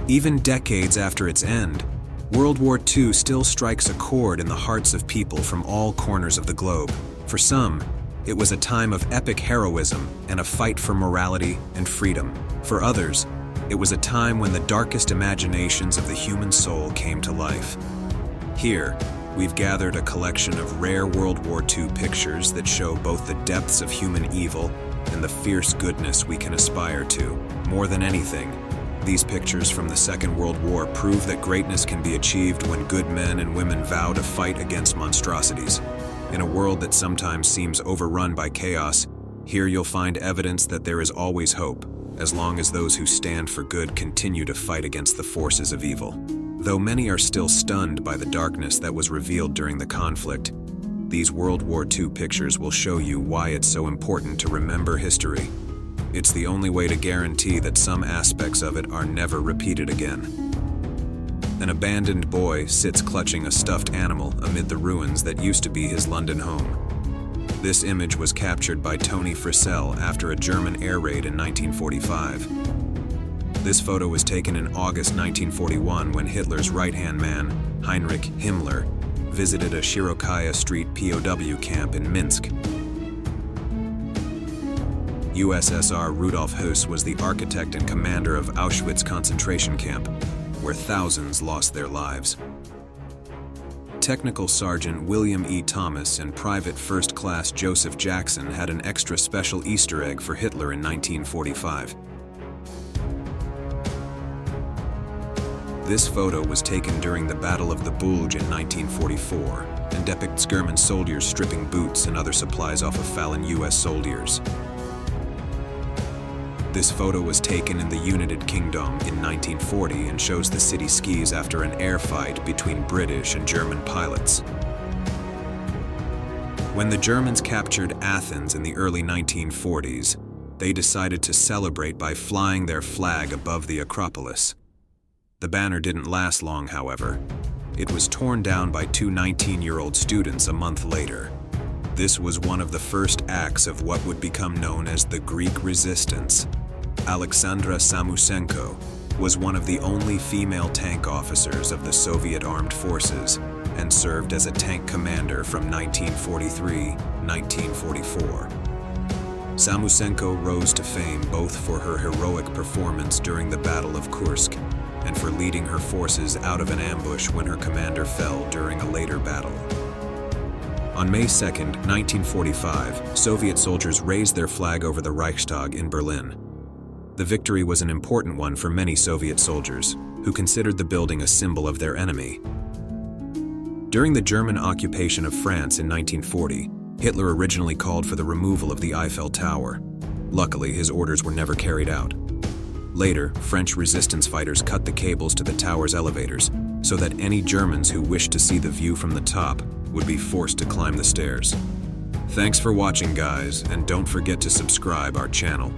Even decades after its end, World War II still strikes a chord in the hearts of people from all corners of the globe. For some, it was a time of epic heroism and a fight for morality and freedom. For others, it was a time when the darkest imaginations of the human soul came to life. Here, we've gathered a collection of rare World War II pictures that show both the depths of human evil and the fierce goodness we can aspire to. More than anything, these pictures from the Second World War prove that greatness can be achieved when good men and women vow to fight against monstrosities. In a world that sometimes seems overrun by chaos, here you'll find evidence that there is always hope, as long as those who stand for good continue to fight against the forces of evil. Though many are still stunned by the darkness that was revealed during the conflict, these World War II pictures will show you why it's so important to remember history. It's the only way to guarantee that some aspects of it are never repeated again. An abandoned boy sits clutching a stuffed animal amid the ruins that used to be his London home. This image was captured by Tony Frisell after a German air raid in 1945. This photo was taken in August 1941 when Hitler's right-hand man, Heinrich Himmler, visited a Shirokaya Street POW camp in Minsk. USSR Rudolf Höss was the architect and commander of Auschwitz concentration camp, where thousands lost their lives. Technical Sergeant William E. Thomas and Private First Class Joseph Jackson had an extra special Easter egg for Hitler in 1945. This photo was taken during the Battle of the Bulge in 1944 and depicts German soldiers stripping boots and other supplies off of fallen US soldiers. This photo was taken in the United Kingdom in 1940 and shows the city skis after an air fight between British and German pilots. When the Germans captured Athens in the early 1940s, they decided to celebrate by flying their flag above the Acropolis. The banner didn't last long, however. It was torn down by two 19-year-old students a month later. This was one of the first acts of what would become known as the Greek Resistance. Alexandra Samusenko was one of the only female tank officers of the Soviet Armed Forces and served as a tank commander from 1943-1944. Samusenko rose to fame both for her heroic performance during the Battle of Kursk and for leading her forces out of an ambush when her commander fell during a later battle. On May 2, 1945, Soviet soldiers raised their flag over the Reichstag in Berlin. The victory was an important one for many Soviet soldiers, who considered the building a symbol of their enemy. During the German occupation of France in 1940, Hitler originally called for the removal of the Eiffel Tower. Luckily, his orders were never carried out. Later, French resistance fighters cut the cables to the tower's elevators so that any Germans who wished to see the view from the top would be forced to climb the stairs. Thanks for watching, guys, and don't forget to subscribe our channel.